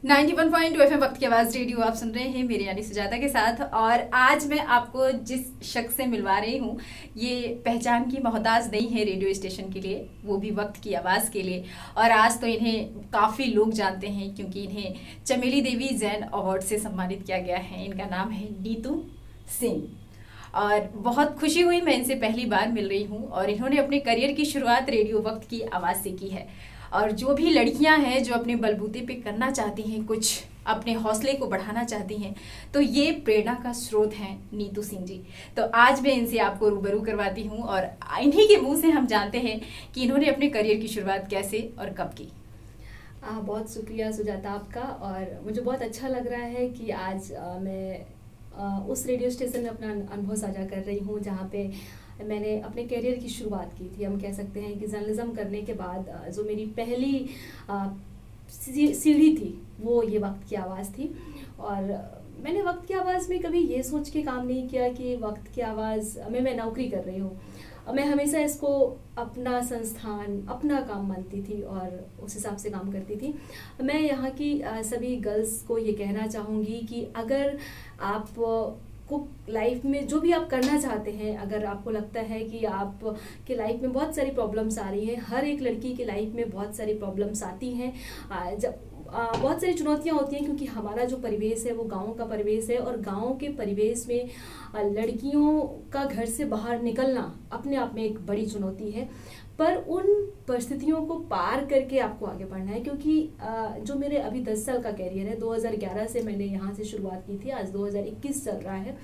91.2 FM वक्त की आवाज रेडियो आप सुन रहे हैं मेरी यानी सुजाता के साथ। और आज मैं आपको जिस शख्स से मिलवा रही हूँ ये पहचान की मोहताज नहीं है रेडियो स्टेशन के लिए, वो भी वक्त की आवाज़ के लिए। और आज तो इन्हें काफ़ी लोग जानते हैं क्योंकि इन्हें चमेली देवी जैन अवार्ड से सम्मानित किया गया है। इनका नाम है नीतू सिंह और बहुत खुशी हुई मैं इनसे पहली बार मिल रही हूँ। और इन्होंने अपने करियर की शुरुआत रेडियो वक्त की आवाज़ से की है। और जो भी लड़कियां हैं जो अपने बलबूते पे करना चाहती हैं, कुछ अपने हौसले को बढ़ाना चाहती हैं, तो ये प्रेरणा का स्रोत हैं नीतू सिंह जी। तो आज मैं इनसे आपको रूबरू करवाती हूँ और इन्हीं के मुंह से हम जानते हैं कि इन्होंने अपने करियर की शुरुआत कैसे और कब की। बहुत शुक्रिया सुजाता आपका। और मुझे बहुत अच्छा लग रहा है कि आज मैं उस रेडियो स्टेशन में अपना अनुभव साझा कर रही हूँ जहाँ पे मैंने अपने करियर की शुरुआत की थी। हम कह सकते हैं कि जर्नलिज्म करने के बाद जो मेरी पहली सीढ़ी थी वो ये वक्त की आवाज़ थी। और मैंने वक्त की आवाज़ में कभी ये सोच के काम नहीं किया कि वक्त की आवाज़ में मैं नौकरी कर रही हूँ। मैं हमेशा इसको अपना संस्थान, अपना काम मानती थी और उस हिसाब से काम करती थी। मैं यहाँ की सभी गर्ल्स को ये कहना चाहूँगी कि अगर आप को लाइफ में जो भी आप करना चाहते हैं, अगर आपको लगता है कि आप के लाइफ में बहुत सारी प्रॉब्लम्स आ रही हैं, हर एक लड़की की लाइफ में बहुत सारी प्रॉब्लम्स आती हैं, जब बहुत सारी चुनौतियां होती हैं क्योंकि हमारा जो परिवेश है वो गाँव का परिवेश है। और गाँव के परिवेश में लड़कियों का घर से बाहर निकलना अपने आप में एक बड़ी चुनौती है। पर उन परिस्थितियों को पार करके आपको आगे बढ़ना है क्योंकि जो मेरे अभी 10 साल का कैरियर है, 2011 से मैंने यहाँ से शुरुआत की थी, आज 2021 चल रहा है।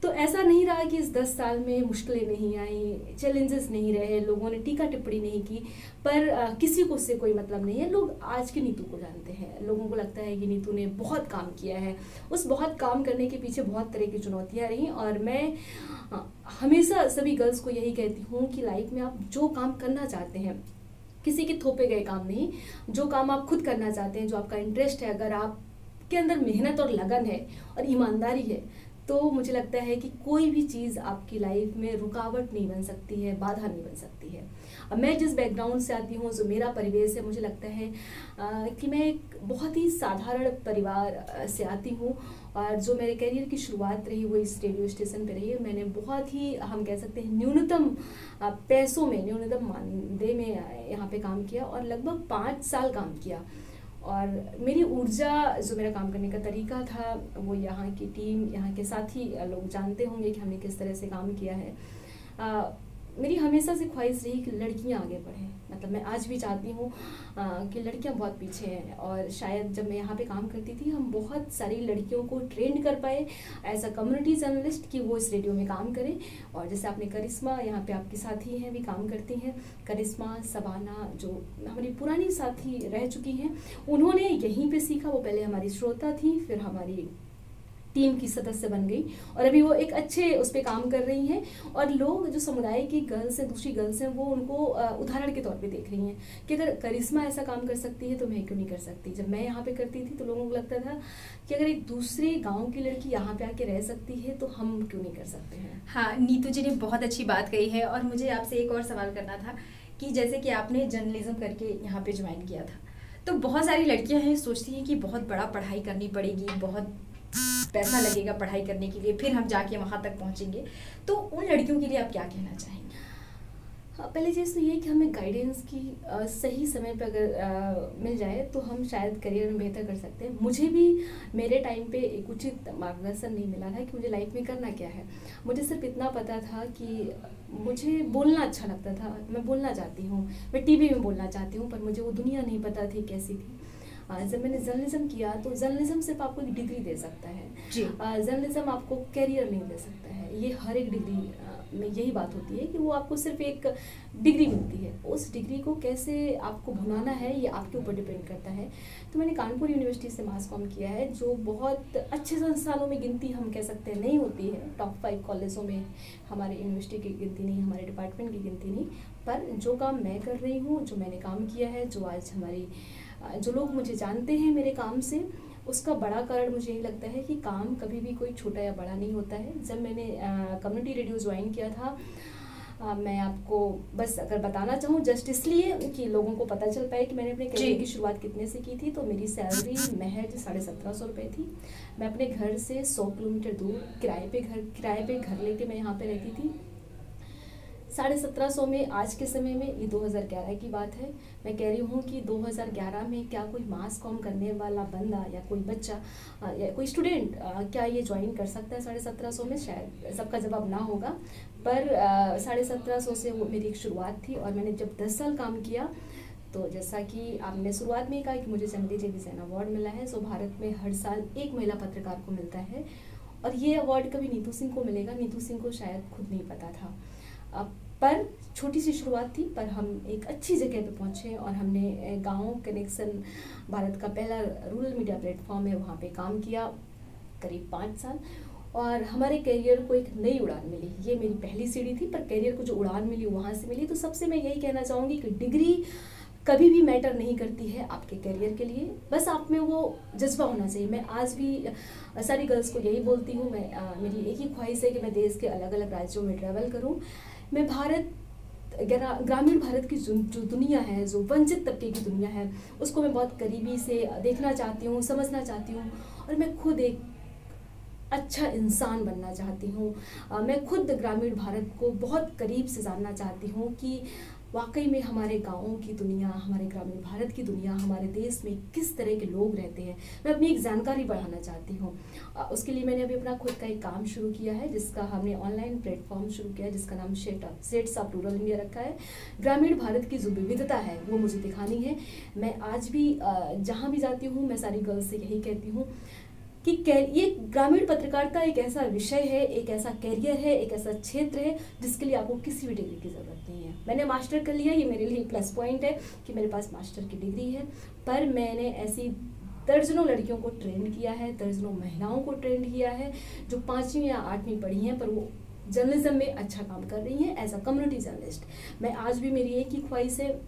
तो ऐसा नहीं रहा कि इस 10 साल में मुश्किलें नहीं आई, चैलेंजेस नहीं रहे, लोगों ने टीका टिप्पणी नहीं की, पर किसी को उससे कोई मतलब नहीं है। लोग आज की नीतू को जानते हैं, लोगों को लगता है कि नीतू ने बहुत काम किया है। उस बहुत काम करने के पीछे बहुत तरह की चुनौतियाँ रहीं। और मैं हमेशा सभी गर्ल्स को यही कहती हूँ कि लाइफ में आप जो काम करना चाहते हैं, किसी के थोपे गए काम नहीं, जो काम आप खुद करना चाहते हैं, जो आपका इंटरेस्ट है, अगर आपके अंदर मेहनत और लगन है और ईमानदारी है तो मुझे लगता है कि कोई भी चीज़ आपकी लाइफ में रुकावट नहीं बन सकती है, बाधा नहीं बन सकती है। अब मैं जिस बैकग्राउंड से आती हूँ, जो मेरा परिवेश है, मुझे लगता है कि मैं एक बहुत ही साधारण परिवार से आती हूँ। और जो मेरे करियर की शुरुआत रही वो इस रेडियो स्टेशन पे रही है। मैंने बहुत ही, हम कह सकते हैं, न्यूनतम पैसों में, न्यूनतम मानदेय में यहाँ पे काम किया और लगभग 5 साल काम किया। और मेरी ऊर्जा, जो मेरा काम करने का तरीका था, वो यहाँ की टीम, यहाँ के साथी लोग जानते होंगे कि हमने किस तरह से काम किया है। मेरी हमेशा से ख्वाहिश रही कि लड़कियाँ आगे बढ़ें। मतलब मैं आज भी चाहती हूँ कि लड़कियाँ बहुत पीछे हैं। और शायद जब मैं यहाँ पे काम करती थी हम बहुत सारी लड़कियों को ट्रेंड कर पाए एज अ कम्युनिटी जर्नलिस्ट कि वो इस रेडियो में काम करें। और जैसे आपने करिश्मा, यहाँ पे आपकी साथी हैं, भी काम करती हैं, करिश्मा, सबाना, जो हमारी पुरानी साथी रह चुकी हैं, उन्होंने यहीं पर सीखा। वो पहले हमारी श्रोता थी, फिर हमारी टीम की सदस्य बन गई और अभी वो एक अच्छे उस पर काम कर रही हैं। और लोग, जो समुदाय की गर्ल्स हैं, दूसरी गर्ल्स हैं, वो उनको उदाहरण के तौर पे देख रही हैं कि अगर करिश्मा ऐसा काम कर सकती है तो मैं क्यों नहीं कर सकती। जब मैं यहाँ पे करती थी तो लोगों को लगता था कि अगर एक दूसरे गाँव की लड़की यहाँ पे आके रह सकती है तो हम क्यों नहीं कर सकते हैं। हाँ, नीतू जी ने बहुत अच्छी बात कही है। और मुझे आपसे एक और सवाल करना था कि जैसे कि आपने जर्नलिज्म करके यहाँ पे ज्वाइन किया था, तो बहुत सारी लड़कियाँ हैं सोचती हैं कि बहुत बड़ा पढ़ाई करनी पड़ेगी, बहुत पैसा लगेगा पढ़ाई करने के लिए, फिर हम जाके वहाँ तक पहुँचेंगे। तो उन लड़कियों के लिए आप क्या कहना चाहेंगे? पहली चीज़ तो ये कि हमें गाइडेंस की सही समय पर अगर मिल जाए तो हम शायद करियर में बेहतर कर सकते हैं। मुझे भी मेरे टाइम पे एक उचित मार्गदर्शन नहीं मिला था कि मुझे लाइफ में करना क्या है। मुझे सिर्फ इतना पता था कि मुझे बोलना अच्छा लगता था, मैं बोलना चाहती हूँ, मैं टीवी में बोलना चाहती हूँ, पर मुझे वो दुनिया नहीं पता थी कैसी थी। जब मैंने जर्नलिज्म किया तो जर्नलिज्म सिर्फ आपको एक डिग्री दे सकता है, जर्नलिज्म आपको कैरियर नहीं दे सकता है। ये हर एक डिग्री में यही बात होती है कि वो आपको सिर्फ एक डिग्री मिलती है, उस डिग्री को कैसे आपको भुनाना है ये आपके ऊपर डिपेंड करता है। तो मैंने कानपुर यूनिवर्सिटी से मास कॉम किया है, जो बहुत अच्छे संस्थानों में गिनती हम कह सकते हैं नहीं होती है। टॉप 5 कॉलेजों में हमारे यूनिवर्सिटी की गिनती नहीं, हमारे डिपार्टमेंट की गिनती नहीं। पर जो काम मैं कर रही हूँ, जो मैंने काम किया है, जो आज जो लोग मुझे जानते हैं मेरे काम से, उसका बड़ा कारण मुझे यही लगता है कि काम कभी भी कोई छोटा या बड़ा नहीं होता है। जब मैंने कम्युनिटी रेडियो ज्वाइन किया था मैं आपको बस अगर बताना चाहूँ जस्ट इसलिए कि लोगों को पता चल पाए कि मैंने अपने करियर की शुरुआत कितने से की थी, तो मेरी सैलरी महज 1750 रुपये थी। मैं अपने घर से 100 किलोमीटर दूर किराए पे घर लेके मैं यहाँ पे रहती थी। 1750 में आज के समय में, ये 2011 की बात है, मैं कह रही हूँ कि 2011 में क्या कोई मास कॉम करने वाला बंदा या कोई बच्चा या कोई स्टूडेंट क्या ये ज्वाइन कर सकता है 1750 में? शायद सबका जवाब ना होगा, पर 1750 से वो मेरी एक शुरुआत थी। और मैंने जब 10 साल काम किया, तो जैसा कि आपने शुरुआत में ही कहा कि मुझे चंडी टेलीविजन अवार्ड मिला है। सो भारत में हर साल एक महिला पत्रकार को मिलता है, और ये अवार्ड कभी नीतू सिंह को मिलेगा, नीतू सिंह को शायद खुद नहीं पता था। पर छोटी सी शुरुआत थी, पर हम एक अच्छी जगह पे पहुंचे और हमने गांव कनेक्शन, भारत का पहला रूरल मीडिया प्लेटफॉर्म है, वहाँ पे काम किया करीब 5 साल, और हमारे करियर को एक नई उड़ान मिली। ये मेरी पहली सीढ़ी थी, पर करियर को जो उड़ान मिली वहाँ से मिली। तो सबसे मैं यही कहना चाहूँगी कि डिग्री कभी भी मैटर नहीं करती है आपके करियर के लिए, बस आप में वो जज्बा होना चाहिए। मैं आज भी सारी गर्ल्स को यही बोलती हूँ, मेरी एक ही ख्वाहिश है कि मैं देश के अलग अलग राज्यों में ट्रैवल करूँ। मैं ग्रामीण भारत की जो दुनिया है, जो वंचित तबके की दुनिया है, उसको मैं बहुत करीबी से देखना चाहती हूँ, समझना चाहती हूँ, और मैं खुद एक अच्छा इंसान बनना चाहती हूँ। मैं खुद ग्रामीण भारत को बहुत करीब से जानना चाहती हूँ कि वाकई में हमारे गाँवों की दुनिया, हमारे ग्रामीण भारत की दुनिया, हमारे देश में किस तरह के लोग रहते हैं। मैं अपनी एक जानकारी बढ़ाना चाहती हूँ। उसके लिए मैंने अभी अपना खुद का एक काम शुरू किया है, जिसका हमने ऑनलाइन प्लेटफॉर्म शुरू किया है, जिसका नाम शेड्स ऑफ रूरल इंडिया रखा है। ग्रामीण भारत की जो विविधता है वो मुझे दिखानी है। मैं आज भी जहाँ भी जाती हूँ, मैं सारी गर्ल्स से यही कहती हूँ कि ये ग्रामीण पत्रकारिता एक ऐसा विषय है, एक ऐसा कैरियर है, एक ऐसा क्षेत्र है जिसके लिए आपको किसी भी डिग्री की ज़रूरत नहीं है। मैंने मास्टर कर लिया, ये मेरे लिए प्लस पॉइंट है कि मेरे पास मास्टर की डिग्री है, पर मैंने ऐसी दर्जनों लड़कियों को ट्रेन किया है, दर्जनों महिलाओं को ट्रेन किया है जो 5वीं या 8वीं पढ़ी हैं, पर वो जर्नलिज्म में अच्छा काम कर रही हैं एज अ कम्युनिटी जर्नलिस्ट। मैं आज भी, मेरी एक ही ख्वाहिश है,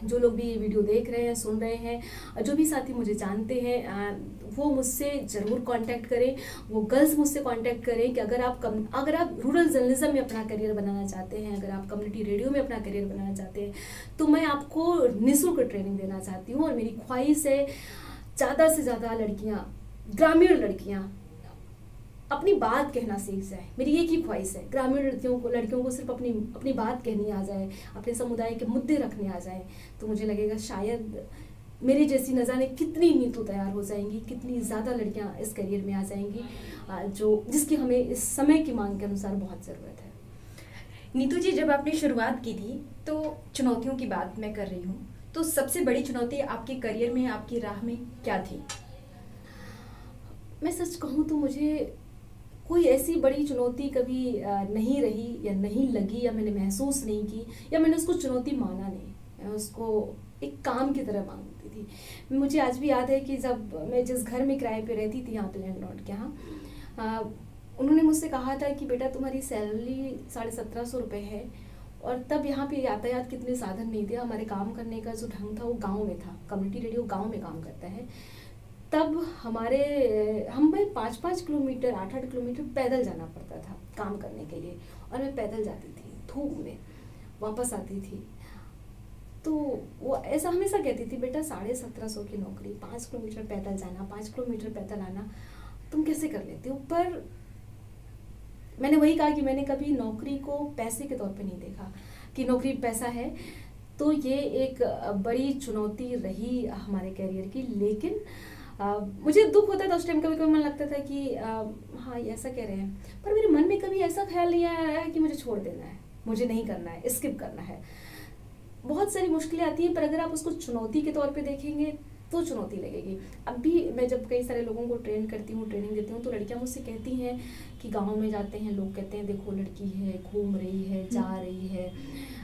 जो लोग भी ये वीडियो देख रहे हैं, सुन रहे हैं, जो भी साथी मुझे जानते हैं, वो मुझसे ज़रूर कांटेक्ट करें, वो गर्ल्स मुझसे कांटेक्ट करें कि अगर आप रूरल जर्नलिज्म में अपना करियर बनाना चाहते हैं, अगर आप कम्युनिटी रेडियो में अपना करियर बनाना चाहते हैं, तो मैं आपको निःशुल्क ट्रेनिंग देना चाहती हूँ। और मेरी ख्वाहिश है ज़्यादा से ज़्यादा लड़कियाँ, ग्रामीण लड़कियाँ अपनी बात कहना सीख जाए। मेरी एक ही ख्वाहिश है, ग्रामीण लड़कियों को सिर्फ अपनी बात कहनी आ जाए, अपने समुदाय के मुद्दे रखने आ जाए, तो मुझे लगेगा शायद मेरी जैसी न जाने कितनी नीतू तैयार हो जाएंगी, कितनी ज़्यादा लड़कियां इस करियर में आ जाएंगी, जिसकी हमें इस समय की मांग के अनुसार बहुत ज़रूरत है। नीतू जी, जब आपने शुरुआत की थी तो चुनौतियों की बात मैं कर रही हूँ, तो सबसे बड़ी चुनौती आपके करियर में, आपकी राह में क्या थी? मैं सच कहूँ तो मुझे कोई ऐसी बड़ी चुनौती कभी नहीं रही या नहीं लगी, या मैंने महसूस नहीं की, या मैंने उसको चुनौती माना नहीं। मैं उसको एक काम की तरह मानती थी। मुझे आज भी याद है कि जब मैं जिस घर में किराए पे रहती थी, यहाँ पे लैंडलॉर्ड के यहाँ, उन्होंने मुझसे कहा था कि बेटा तुम्हारी सैलरी 1750 रुपये है, और तब यहाँ पे यातायात कितने साधन नहीं थे, हमारे काम करने का जो ढंग था वो गाँव में था, कम्युनिटी रेडियो गाँव में काम करता है। तब हमें 5-5 किलोमीटर, 8-8 किलोमीटर पैदल जाना पड़ता था काम करने के लिए, और मैं पैदल जाती थी, धूप में वापस आती थी। तो वो ऐसा हमेशा कहती थी, बेटा 1750 की नौकरी, 5 किलोमीटर पैदल जाना, 5 किलोमीटर पैदल आना, तुम कैसे कर लेते हो? पर मैंने वही कहा कि मैंने कभी नौकरी को पैसे के तौर पे नहीं देखा कि नौकरी पैसा है। तो ये एक बड़ी चुनौती रही हमारे करियर की। लेकिन मुझे दुख होता था उस टाइम, कभी कभी मन लगता था कि हाँ ये ऐसा कह रहे हैं, पर मेरे मन में कभी ऐसा ख्याल नहीं आया कि मुझे छोड़ देना है, मुझे नहीं करना है, स्किप करना है। बहुत सारी मुश्किलें आती हैं, पर अगर आप उसको चुनौती के तौर पे देखेंगे तो चुनौती लगेगी। अब भी मैं जब कई सारे लोगों को ट्रेनिंग देती हूँ, तो लड़कियां मुझसे कहती हैं कि गाँव में जाते हैं, लोग कहते हैं देखो लड़की है, घूम रही है, जा रही है,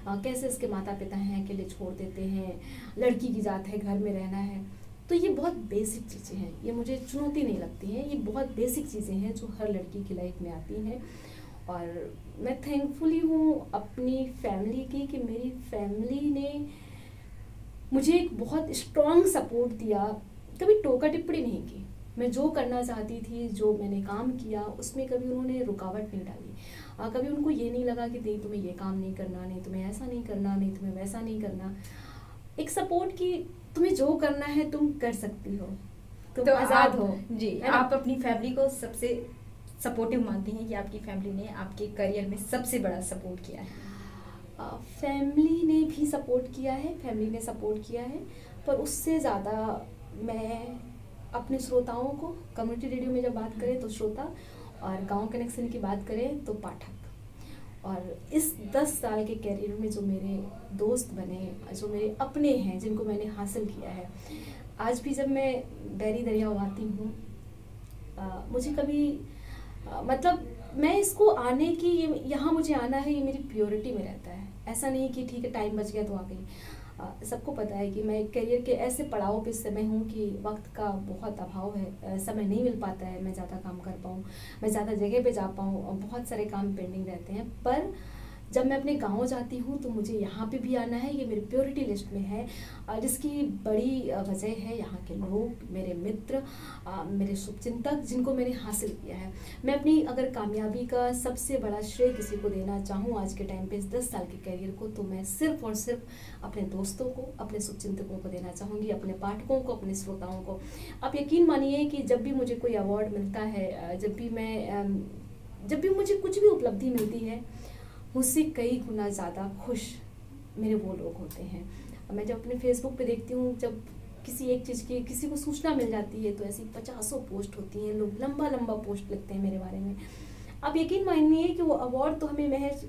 कैसे इसके माता पिता हैं, अकेले छोड़ देते हैं, लड़की की जात है, घर में रहना है। तो ये बहुत बेसिक चीज़ें हैं, ये मुझे चुनौती नहीं लगती हैं, ये बहुत बेसिक चीज़ें हैं जो हर लड़की की लाइफ में आती हैं। और मैं थैंकफुली हूँ अपनी फैमिली की कि मेरी फैमिली ने मुझे एक बहुत स्ट्रॉन्ग सपोर्ट दिया, कभी टोका टिप्पणी नहीं की। मैं जो करना चाहती थी, जो मैंने काम किया, उसमें कभी उन्होंने रुकावट नहीं डाली। कभी उनको ये नहीं लगा कि नहीं तुम्हें ये काम नहीं करना, नहीं तुम्हें ऐसा नहीं करना, नहीं तुम्हें वैसा नहीं करना। एक सपोर्ट की तुम्हें जो करना है तुम कर सकती हो, तुम तो आज़ाद हो। जी, आप अपनी फैमिली को सबसे सपोर्टिव मानती हैं कि आपकी फैमिली ने आपके करियर में सबसे बड़ा सपोर्ट किया है? फैमिली ने भी सपोर्ट किया है, फैमिली ने सपोर्ट किया है, पर उससे ज़्यादा मैं अपने श्रोताओं को, कम्युनिटी रेडियो में जब बात करें तो श्रोता, और गांव कनेक्शन की बात करें तो पाठक। और इस 10 साल के कैरियर में जो मेरे दोस्त बने, जो मेरे अपने हैं, जिनको मैंने हासिल किया है, आज भी जब मैं बैरी दरिया आती हूँ, मुझे कभी मतलब मैं इसको आने की, यहाँ मुझे आना है, ये मेरी प्योरिटी में रहता है। ऐसा नहीं कि ठीक है टाइम बच गया तो आ गई। सबको पता है कि मैं करियर के ऐसे पड़ाव पे समय हूँ कि वक्त का बहुत अभाव है, समय नहीं मिल पाता है मैं ज़्यादा काम कर पाऊँ, मैं ज़्यादा जगह पे जा पाऊँ, और बहुत सारे काम पेंडिंग रहते हैं। पर जब मैं अपने गांव जाती हूँ तो मुझे यहाँ पे भी आना है, ये मेरी प्योरिटी लिस्ट में है, जिसकी बड़ी वजह है यहाँ के लोग, मेरे मित्र, मेरे शुभचिंतक, जिनको मैंने हासिल किया है। मैं अपनी अगर कामयाबी का सबसे बड़ा श्रेय किसी को देना चाहूँ आज के टाइम पे, इस 10 साल के करियर को, तो मैं सिर्फ और सिर्फ अपने दोस्तों को, अपने शुभचिंतकों को देना चाहूँगी, अपने पाठकों को, अपने श्रोताओं को। आप यकीन मानिए कि जब भी मुझे कोई अवार्ड मिलता है, जब भी मुझे कुछ भी उपलब्धि मिलती है, मुझसे कई गुना ज़्यादा खुश मेरे वो लोग होते हैं। मैं जब अपने फेसबुक पे देखती हूँ, जब किसी एक चीज़ की किसी को सूचना मिल जाती है, तो ऐसी 50 पोस्ट होती हैं, लोग लंबा लंबा पोस्ट लिखते हैं मेरे बारे में। आप यकीन मानिए कि वो अवार्ड तो हमें महज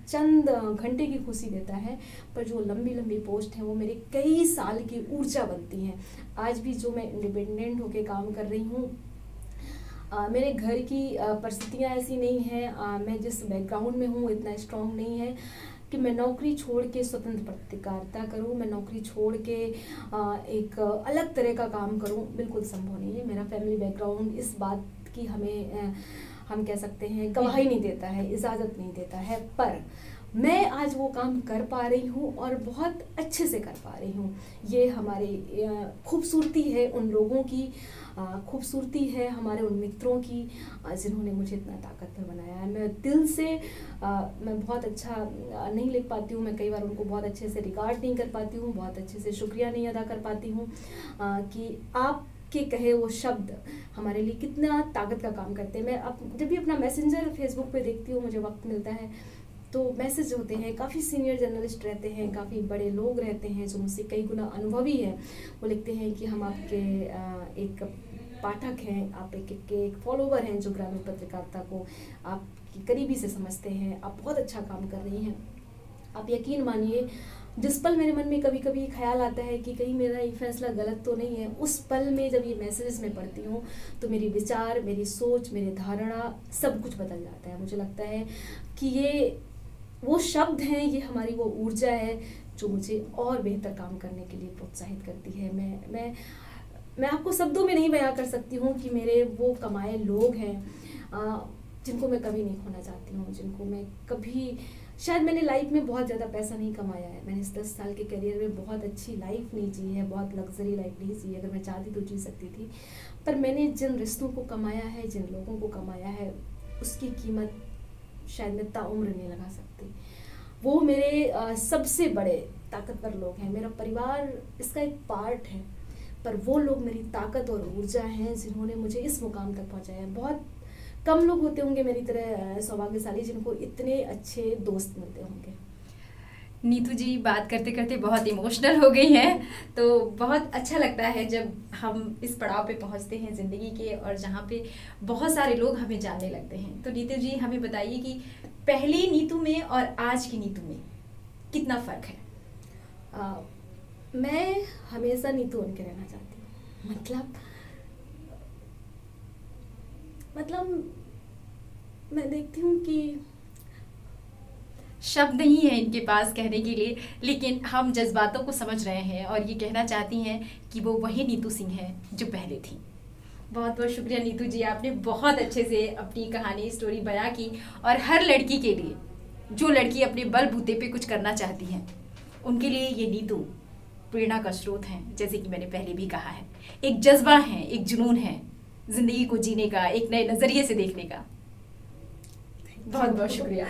चंद घंटे की खुशी देता है, पर जो लंबी लंबी पोस्ट हैं वो मेरे कई साल की ऊर्जा बनती हैं। आज भी जो मैं इंडिपेंडेंट होके काम कर रही हूँ, मेरे घर की परिस्थितियाँ ऐसी नहीं हैं, मैं जिस बैकग्राउंड में हूँ इतना स्ट्रॉन्ग नहीं है कि मैं नौकरी छोड़ के स्वतंत्र पत्रकारिता करूँ, मैं नौकरी छोड़ के एक अलग तरह का काम करूँ, बिल्कुल संभव नहीं है। मेरा फैमिली बैकग्राउंड इस बात की हमें हम कह सकते हैं गवाही नहीं देता है, इजाज़त नहीं देता है, पर मैं आज वो काम कर पा रही हूँ और बहुत अच्छे से कर पा रही हूँ। ये हमारी खूबसूरती है, उन लोगों की खूबसूरती है, हमारे उन मित्रों की, जिन्होंने मुझे इतना ताकतवर बनाया है। मैं दिल से मैं बहुत अच्छा नहीं लिख पाती हूँ, मैं कई बार उनको बहुत अच्छे से रिकॉर्ड नहीं कर पाती हूँ, बहुत अच्छे से शुक्रिया नहीं अदा कर पाती हूँ कि आप के कहे वो शब्द हमारे लिए कितना ताकत का काम करते हैं। मैं अब जब भी अपना मैसेंजर फेसबुक पे देखती हूँ, मुझे वक्त मिलता है, तो मैसेज होते हैं, काफ़ी सीनियर जर्नलिस्ट रहते हैं, काफ़ी बड़े लोग रहते हैं जो मुझसे कई गुना अनुभवी है। वो लिखते हैं कि हम आपके एक पाठक हैं, आप एक फॉलोवर हैं जो ग्रामीण पत्रकारिता को आपकी करीबी से समझते हैं, आप बहुत अच्छा काम कर रही हैं। आप यकीन मानिए, जिस पल मेरे मन में कभी कभी ख्याल आता है कि कहीं मेरा ये फैसला गलत तो नहीं है, उस पल में जब ये मैसेजेस मैं पढ़ती हूँ तो मेरी विचार, मेरी सोच, मेरी धारणा सब कुछ बदल जाता है। मुझे लगता है कि ये वो शब्द हैं, ये हमारी वो ऊर्जा है जो मुझे और बेहतर काम करने के लिए प्रोत्साहित करती है। मैं आपको शब्दों में नहीं बयां कर सकती हूँ कि मेरे वो कमाए लोग हैं जिनको मैं कभी नहीं खोना चाहती हूँ, जिनको मैं कभी, शायद मैंने लाइफ में बहुत ज़्यादा पैसा नहीं कमाया है, मैंने इस 10 साल के करियर में बहुत अच्छी लाइफ नहीं जी है, बहुत लग्जरी लाइफ नहीं जी है, अगर मैं चाहती तो जी सकती थी, पर मैंने जिन रिश्तों को कमाया है, जिन लोगों को कमाया है, उसकी कीमत शायद मैं ताउम्र नहीं लगा सकती। वो मेरे सबसे बड़े ताकतवर लोग हैं, मेरा परिवार इसका एक पार्ट है, पर वो लोग मेरी ताकत और ऊर्जा हैं जिन्होंने मुझे इस मुकाम तक पहुंचाया है। बहुत कम लोग होते होंगे मेरी तरह सौभाग्यशाली जिनको इतने अच्छे दोस्त मिलते होंगे। नीतू जी बात करते करते बहुत इमोशनल हो गई हैं, तो बहुत अच्छा लगता है जब हम इस पड़ाव पे पहुंचते हैं ज़िंदगी के और जहाँ पे बहुत सारे लोग हमें जानने लगते हैं। तो नीतू जी हमें बताइए कि पहली नीतू में और आज की नीतू में कितना फ़र्क है? मैं हमेशा नीतू बन के रहना चाहती हूँ। मतलब मैं देखती हूँ कि शब्द नहीं है इनके पास कहने के लिए, लेकिन हम जज्बातों को समझ रहे हैं और ये कहना चाहती हैं कि वो वही नीतू सिंह है जो पहले थी। बहुत बहुत शुक्रिया नीतू जी, आपने बहुत अच्छे से अपनी कहानी स्टोरी बयां की। और हर लड़की के लिए, जो लड़की अपने बलबूते पे कुछ करना चाहती हैं, उनके लिए ये नीतू प्रेरणा का स्रोत हैं। जैसे कि मैंने पहले भी कहा है, एक जज्बा है, एक जुनून है जिंदगी को जीने का, एक नए नजरिए से देखने का। बहुत बहुत शुक्रिया।